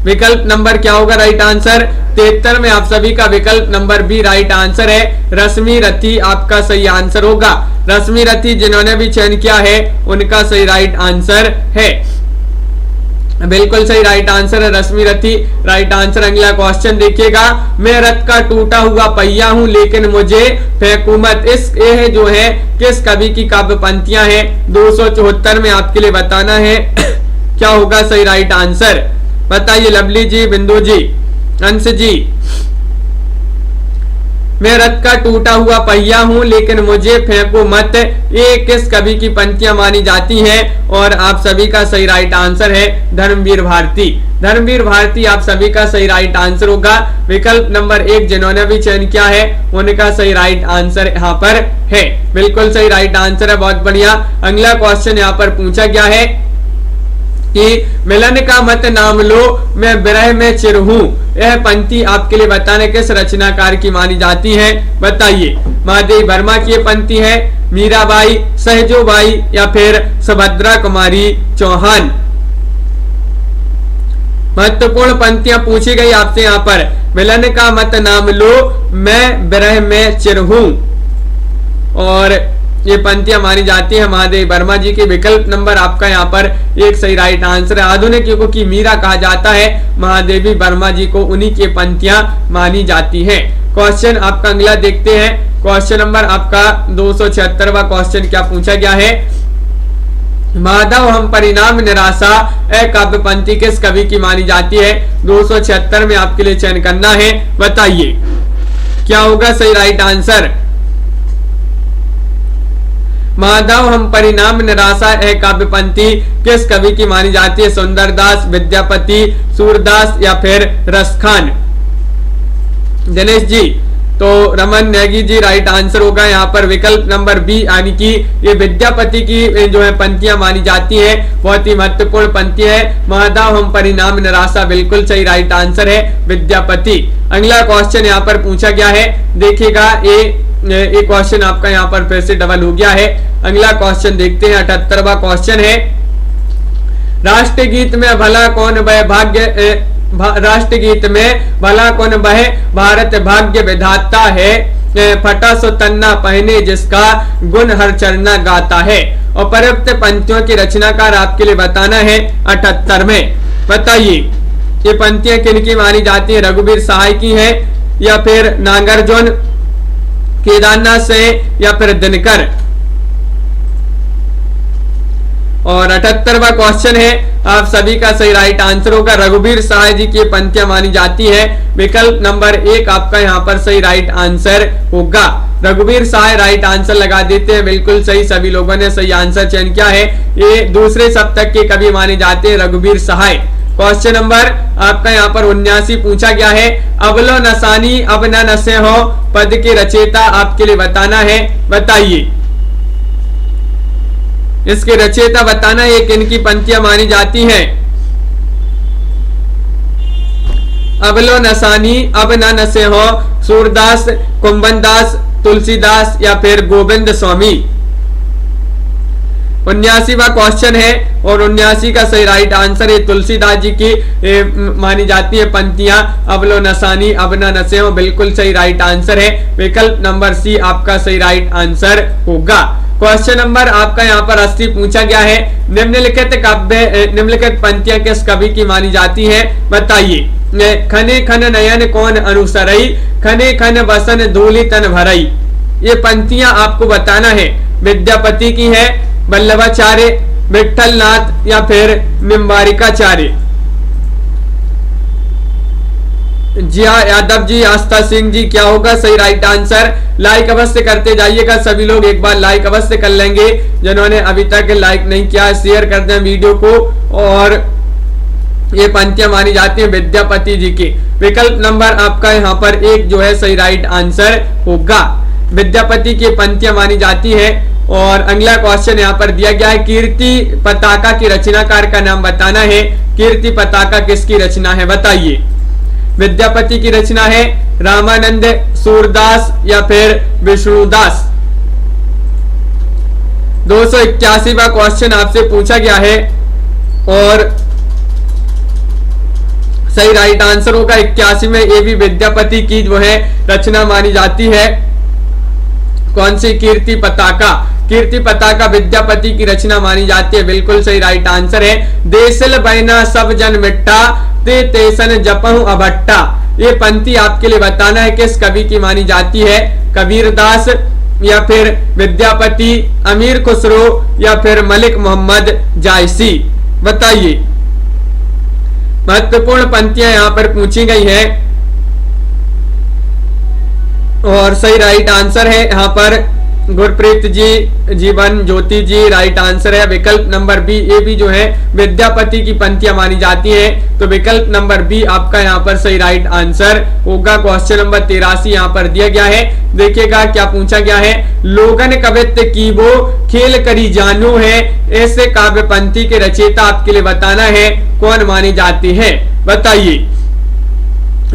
A: विकल्प नंबर क्या होगा राइट आंसर। 73 में आप सभी का विकल्प नंबर बी राइट आंसर है, रश्मि रति आपका सही आंसर होगा। रश्मि रति जिन्होंने भी चयन किया है उनका सही राइट आंसर है। बिल्कुल सही राइट आंसर है रश्मि रति, राइट आंसर। अगला क्वेश्चन देखिएगा, मैं रथ का टूटा हुआ पहिया हूं लेकिन मुझे फेंकू मत, इस ये जो है किस कवि की काव्य पंक्तियां हैं। 274 में आपके लिए बताना है क्या होगा सही राइट आंसर, बताइए लवली जी, बिंदु जी, अंश जी। मैं रथ का टूटा हुआ पहिया हूं लेकिन मुझे फेंको मत, ये किस कवि की पंक्तियां मानी जाती हैं? और आप सभी का सही राइट आंसर है धर्मवीर भारती। धर्मवीर भारती आप सभी का सही राइट आंसर होगा। विकल्प नंबर 1 जिन्होंने भी चयन किया है उनका सही राइट आंसर यहाँ पर है, बिल्कुल सही राइट आंसर है, बहुत बढ़िया। अगला क्वेश्चन यहाँ पर पूछा गया है कि मिलन का मत नाम लो, मैं विरह में चिर हूं, यह पंक्ति आपके लिए बताने किस रचनाकार की मानी जाती है? बताइए। महादेवी वर्मा की यह पंक्ति है, मीराबाई, सहजोबाई या फिर सुभद्रा कुमारी चौहान? महत्वपूर्ण पंक्तियां पूछी गई आपसे यहाँ पर। मिलन का मत नाम लो, मैं विरह में चिर हूं, और ये पंक्तियां मानी जाती है महादेवी वर्मा जी के। विकल्प नंबर आपका यहाँ पर एक सही राइट आंसर है। आधुनिक युगों की मीरा कहा जाता है महादेवी वर्मा जी को, उन्हीं की पंक्तियां मानी जाती हैं। क्वेश्चन आपका अगला देखते हैं। क्वेश्चन नंबर आपका 276वां क्वेश्चन क्या पूछा गया है? माधव हम परिणाम निराशा ए काव्य पंक्ति किस कवि की मानी जाती है? 276 में आपके लिए चयन करना है, बताइए क्या होगा सही राइट आंसर? माधव हम परिणाम निराशा है काव्य पंक्ति किस कवि की मानी जाती है? सुंदरदास, विद्यापति, सूरदास या फिर रसखान? दिनेश जी, तो रमन नेगी जी राइट आंसर होगा यहाँ पर विकल्प नंबर बी, यानी कि ये विद्यापति की जो है पंक्तियां मानी जाती है, बहुत ही महत्वपूर्ण पंक्ति है। माधव हम परिणाम निराशा बिल्कुल सही राइट आंसर है विद्यापति। अगला क्वेश्चन यहाँ पर पूछा गया है, देखिएगा एक क्वेश्चन आपका यहाँ पर फिर से डबल हो गया है। अगला क्वेश्चन देखते हैं, 78वां क्वेश्चन है, राष्ट्रगीत में भला कौन वह भाग्य राष्ट्रगीत में भला कौन वह भारत भाग्य विधाता है, फटा सो तन्ना पहने जिसका गुण हर चरना गाता है? और पर्याप्त पंक्तियों की रचनाकार आपके लिए बताना है 78 में, बताइए ये पंक्तियां किनकी मानी जाती है? रघुवीर सहाय की है या फिर नागार्जुन, केदारनाथ से या फिर दिनकर? और 78वां क्वेश्चन है, आप सभी का सही राइट आंसर होगा रघुवीर सहाय जी की पंक्तियां मानी जाती है। विकल्प नंबर 1 आपका यहाँ पर सही राइट आंसर होगा। रघुवीर सहाय राइट आंसर लगा देते हैं, बिल्कुल सही, सभी लोगों ने सही आंसर चयन किया है। ये दूसरे सप्तक के कवि माने जाते हैं रघुवीर सहाय। क्वेश्चन नंबर आपका यहाँ पर 79 पूछा गया है, अबलो नसानी अब न नसे हो पद के रचयिता आपके लिए बताना है, बताइए इसके रचयिता बताना है किनकी पंक्तियां मानी जाती हैं? अबलो नसानी अब न नसे हो, सूरदास, कुंभनदास, तुलसीदास या फिर गोविंद स्वामी? 79वां क्वेश्चन है और 79 का सही राइट आंसर है तुलसीदास जी की मानी जाती है पंक्तियां, अबलो नसानी अब न नसे हो, बिल्कुल सही राइट आंसर है। विकल्प नंबर सी आपका सही राइट आंसर होगा। क्वेश्चन नंबर आपका यहाँ पर 80 पूछा गया है, निम्नलिखित पंक्तियां किस कवि की मानी जाती है, बताइए। खने खन नयन कौन अनुसरई, खने खन बसन धूलि तन भरई? ये पंक्तियां आपको बताना है, विद्यापति की है, वल्लभाचार्य, विठल नाथ या फिर निम्बारिकाचार्य? जिया यादव जी, आस्था सिंह जी, क्या होगा सही राइट आंसर? लाइक अवश्य करते जाइएगा, सभी लोग एक बार लाइक अवश्य कर लेंगे। जिन्होंने अभी तक लाइक नहीं किया शेयर कर दें वीडियो को। और ये पंक्तियां मानी जाती है विद्यापति जी की। विकल्प नंबर आपका यहाँ पर 1 जो है सही राइट आंसर होगा, विद्यापति की पंक्तियां मानी जाती है। और अगला क्वेश्चन यहाँ पर दिया गया है, कीर्ति पताका की रचनाकार का नाम बताना है। कीर्ति पताका किसकी रचना है, बताइए। विद्यापति की रचना है, रामानंद, सूरदास या फिर विष्णुदास? 281वां क्वेश्चन आपसे पूछा गया है और सही राइट आंसर होगा 81 में, ये भी विद्यापति की जो है रचना मानी जाती है। कौन सी? कीर्ति पताका। कीर्ति पताका विद्यापति की रचना मानी जाती है, बिल्कुल सही राइट आंसर है। देसल बैना सब जन मिट्टा, ते तेसन जपहु अभट्टा? ये पंक्ति आपके लिए बताना है किस कवि की मानी जाती है? कबीरदास या फिर विद्यापति, अमीर खुसरो या फिर मलिक मोहम्मद जायसी? बताइए। महत्वपूर्ण पंक्तियां यहाँ पर पूछी गई है। और सही राइट आंसर है यहाँ पर गुरप्रीत जी, जीवन ज्योति जी, राइट आंसर है विकल्प नंबर बी। ये भी जो है विद्यापति की पंक्तियां मानी जाती है, तो विकल्प नंबर बी आपका यहाँ पर सही राइट आंसर होगा। क्वेश्चन नंबर 83 यहाँ पर दिया गया है, देखिएगा क्या पूछा गया है। लोगन कवित्व की वो खेल करी जानू है, ऐसे काव्य पंक्ति के रचयिता आपके लिए बताना है, कौन मानी जाती है, बताइए।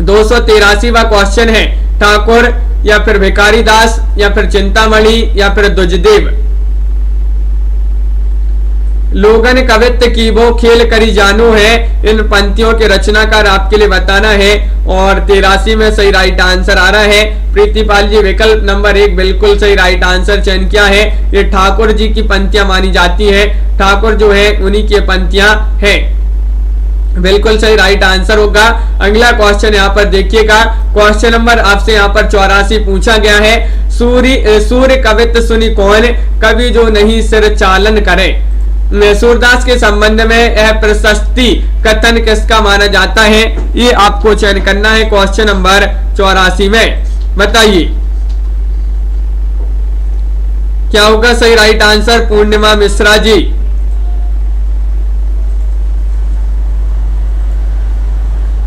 A: 283वां क्वेश्चन है, ठाकुर या फिर भिखारी दास या फिर चिंतामणि या फिर दुजदेव। लोगन कवित्व की वो खेल करी जानू है, इन पंक्तियों के रचनाकार आपके लिए बताना है। और 83 में सही राइट आंसर आ रहा है प्रीतिपाल जी, विकल्प नंबर 1 बिल्कुल सही राइट आंसर चयन किया है। ये ठाकुर जी की पंक्तियां मानी जाती है, ठाकुर जो है उन्हीं की पंक्तियां हैं, बिल्कुल सही राइट आंसर होगा। अगला क्वेश्चन यहाँ पर देखिएगा, क्वेश्चन नंबर आपसे यहाँ पर 84 पूछा गया है। सूर्य कवित्व सुनी कौन, कवि जो नहीं सिर चालन करे। सूरदास के संबंध में यह प्रशस्ति कथन किसका माना जाता है, ये आपको चयन करना है क्वेश्चन नंबर 84 में, बताइए क्या होगा सही राइट आंसर। पूर्णिमा मिश्रा जी,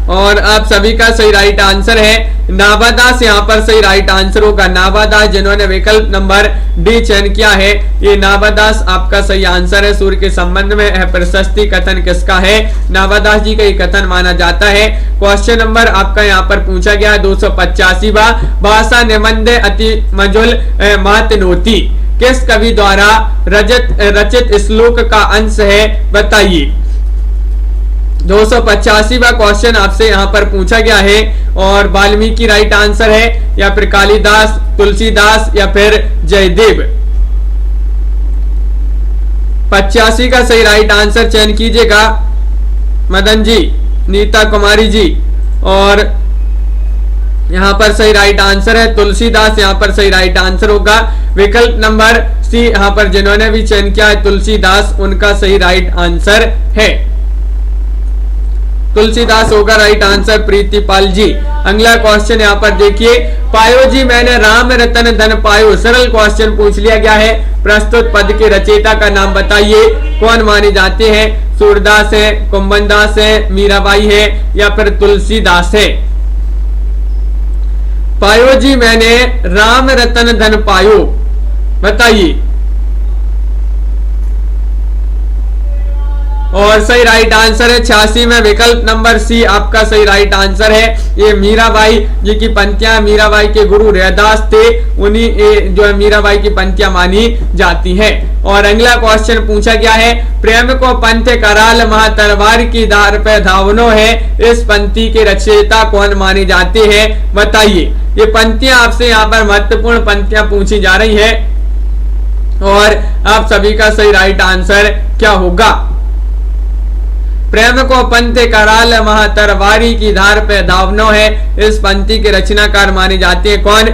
A: और आप सभी का सही राइट आंसर है नावादास, यहाँ पर सही राइट आंसर होगा नावादास, जिन्होंने विकल्प नंबर डी चयन किया है, ये नावादास आपका सही आंसर है। सूर्य के संबंध में यह प्रशस्ति कथन किसका है, नावादास जी का ये कथन माना जाता है। क्वेश्चन नंबर आपका यहाँ पर पूछा गया 285वां, भाषा निबंध अति मजुल मातनोती किस कवि द्वारा रचित श्लोक का अंश है, बताइए। 285वां क्वेश्चन आपसे यहाँ पर पूछा गया है, और वाल्मीकि राइट आंसर है या फिर कालिदास, तुलसीदास या फिर जयदेव। 85 का सही राइट आंसर चयन कीजिएगा मदन जी, नीता कुमारी जी, और यहाँ पर सही राइट आंसर है तुलसीदास, यहाँ पर सही राइट आंसर होगा विकल्प नंबर सी। यहाँ पर जिन्होंने भी चयन किया है तुलसीदास, उनका सही राइट आंसर है, तुलसीदास होगा राइट आंसर प्रीतिपाल जी। अगला क्वेश्चन यहाँ पर देखिए, पायो जी मैंने राम रतन धन पायो, सरल क्वेश्चन पूछ लिया गया है। प्रस्तुत पद के रचयिता का नाम बताइए, कौन माने जाते हैं। सूरदास है, कुंभनदास है, मीराबाई है या फिर तुलसीदास है। पायो जी मैंने राम रतन धन पायो, बताइए। और सही राइट आंसर है 86 में विकल्प नंबर सी आपका सही राइट आंसर है। ये मीराबाई जी की पंक्तियां, मीराबाई के गुरु रैदास थे, उन्हीं जो है मीराबाई की पंक्तियां मानी जाती हैं। और अगला क्वेश्चन पूछा गया है, प्रेम को पंथ कराल महा तलवार की धार पे धावनो है, इस पंक्ति के रचयिता कौन माने जाते हैं, बताइए। ये पंक्तियां आपसे यहाँ पर महत्वपूर्ण पंक्तियां पूछी जा रही है, और आप सभी का सही राइट आंसर क्या होगा। प्रेम को पंथ कराल महा तरवारी की धार पे धावनो है, इस पंक्ति के रचनाकार माने जाते हैं कौन।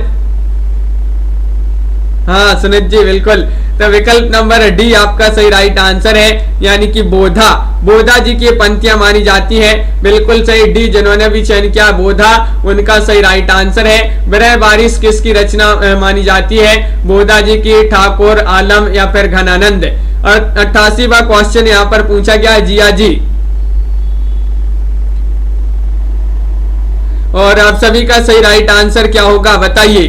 A: हाँ सुनित जी बिल्कुल, तो विकल्प नंबर डी आपका सही राइट आंसर है, यानी कि बोधा, बोधा जी की पंक्तियां मानी जाती है, बिल्कुल सही। डी जिन्होंने भी चयन किया बोधा, उनका सही राइट आंसर है। विरह बारिश किसकी रचना मानी जाती है, बोधा जी की, ठाकुर, आलम या फिर घनानंद। और 88वां क्वेश्चन यहाँ पर पूछा गया है जिया जी, और आप सभी का सही राइट आंसर क्या होगा, बताइए।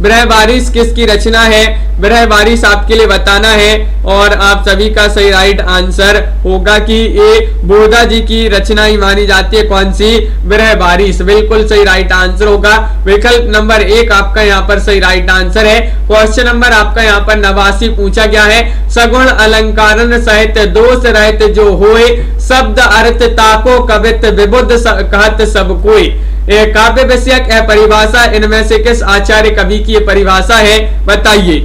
A: विरह बारिश किसकी रचना है, विरह बारिश आपके लिए बताना है, और आप सभी का सही राइट आंसर होगा कि ये बोधा जी की रचना ही मानी जाती है, कौन सी, विरह बारिश, बिल्कुल सही राइट आंसर होगा। विकल्प नंबर 1 आपका यहाँ पर सही राइट आंसर है। क्वेश्चन नंबर आपका यहाँ पर 89 पूछा गया है, सगुण अलंकारन सहित दोष रहित जो होए, शब्द अर्थ ताको कवित विबुद्ध कहत सब कोई। काव्य विषयक है परिभाषा, इनमें से किस आचार्य कवि की परिभाषा है, बताइए।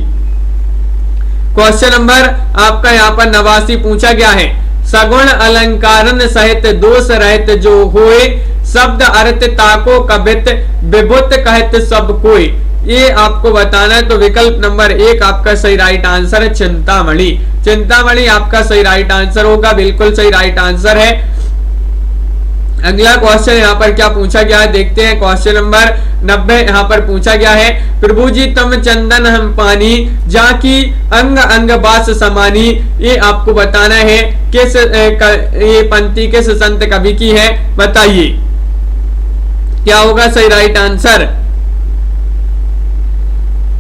A: क्वेश्चन नंबर आपका यहाँ पर 89 पूछा गया है, सगुण अलंकारन सहित दोष रहित जो होए, शब्द अर्थ ताको कवित विभुत कहत सब कोई, ये आपको बताना है। तो विकल्प नंबर 1 आपका सही राइट आंसर है चिंतामणि, चिंतामणि आपका सही राइट आंसर होगा, बिल्कुल सही राइट आंसर है। अगला क्वेश्चन यहाँ पर क्या पूछा गया है देखते हैं। क्वेश्चन नंबर 90 यहाँ पर पूछा गया है, प्रभु जी तम चंदन हम पानी जाकी अंग अंग बास समानी। ये आपको बताना है किस ये पंक्ति किस संत कवि की है, बताइए क्या होगा सही राइट आंसर।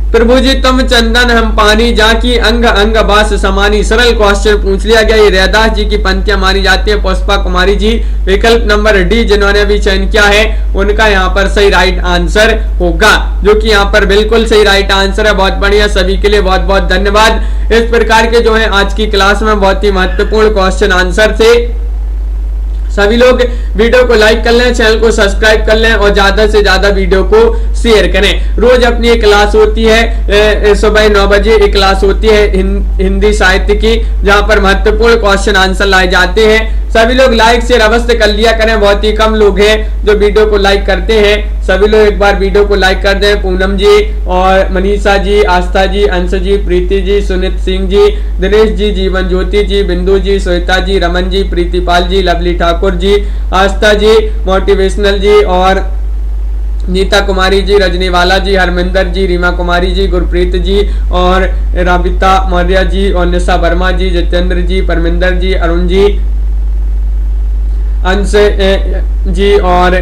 A: प्रभु जी तम चंदन हम पानी जाकी अंग अंग बास समानी। सरल क्वेश्चन पूछ लिया गया। ये रैदास जी की पंक्तियां मानी जाती है। पुष्पा कुमारी जी विकल्प नंबर डी जिन्होंने भी चयन किया है उनका यहाँ पर सही राइट आंसर होगा, जो कि यहाँ पर बिल्कुल सही राइट आंसर है। बहुत बढ़िया, सभी के लिए बहुत बहुत धन्यवाद। इस प्रकार के जो है आज की क्लास में बहुत ही महत्वपूर्ण क्वेश्चन आंसर थे। सभी लोग वीडियो को लाइक कर लें, चैनल को सब्सक्राइब कर लें और ज्यादा से ज्यादा वीडियो को शेयर करें। रोज अपनी एक क्लास होती है, सुबह 9 बजे एक क्लास होती है हिंदी साहित्य की, जहां पर महत्वपूर्ण क्वेश्चन आंसर लाए जाते हैं। सभी लोग लाइक शेयर अवश्य कर लिया करें। बहुत ही कम लोग हैं जो वीडियो को लाइक करते हैं। सभी लोग एक बार वीडियो को लाइक कर दें। पूनम जी और मनीषा जी, आस्था जी, अंश जी, प्रीति जी, सुनीत सिंह जी, दिनेश जी, जीवन ज्योति जी, बिंदु जी, श्वेता जी, रमन जी, प्रीतिपाल जी, लवली ठाकुर जी, आस्था जी, मोटिवेशनल जी और नीता कुमारी जी, रजनीवाला जी, हरमिंदर जी, रीमा कुमारी जी, गुरप्रीत जी और राबिता मौर्य जी और निशा वर्मा जी, जितेंद्र जी, परमिंदर जी, अरुण जी, अंश जी और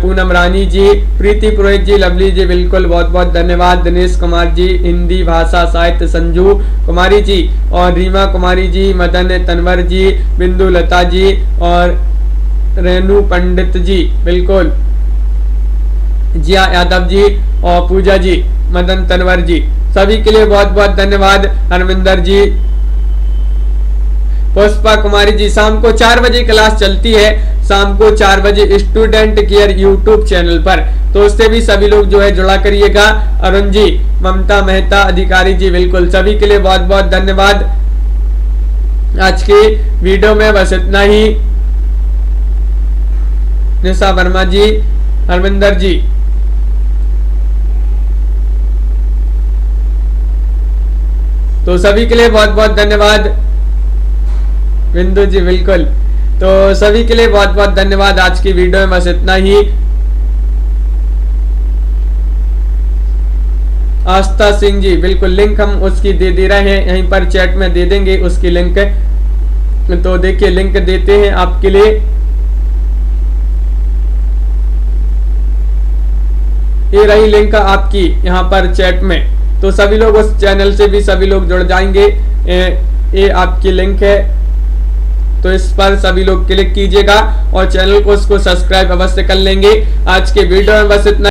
A: पूनम रानी जी, प्रीति पुरोहित जी, लवली जी, बिल्कुल बहुत बहुत धन्यवाद। दिनेश कुमार जी, हिंदी भाषा साहित्य, संजू कुमारी जी और रीमा कुमारी जी, मदन तनवर जी, बिंदु लता जी और रेणु पंडित जी, बिल्कुल जिया यादव जी और पूजा जी, मदन तनवर जी, सभी के लिए बहुत बहुत धन्यवाद। हरमिंदर जी, पुष्पा कुमारी जी, शाम को 4 बजे क्लास चलती है, शाम को 4 बजे स्टूडेंट केयर यूट्यूब चैनल पर, तो उससे भी सभी लोग जो है जुड़ा करिएगा। अरुण जी, ममता मेहता, अधिकारी जी, बिल्कुल सभी के लिए बहुत बहुत धन्यवाद। आज की वीडियो में बस इतना ही। निशा वर्मा जी, हरमिंदर जी, तो सभी के लिए बहुत बहुत धन्यवाद। बिंदु जी, बिल्कुल, तो सभी के लिए बहुत बहुत धन्यवाद। आज की वीडियो में बस इतना ही। आस्था सिंह जी, बिल्कुल लिंक हम उसकी दे रहे हैं, यहीं पर चैट में दे देंगे उसकी लिंक, तो देखिए लिंक देते हैं आपके लिए। ये रही लिंक आपकी यहाँ पर चैट में, तो सभी लोग उस चैनल से भी सभी लोग जुड़ जाएंगे। ये आपकी लिंक है, तो इस पर सभी लोग क्लिक कीजिएगा और चैनल को उसको सब्सक्राइब अवश्य कर लेंगे। आज के वीडियो में बस इतना।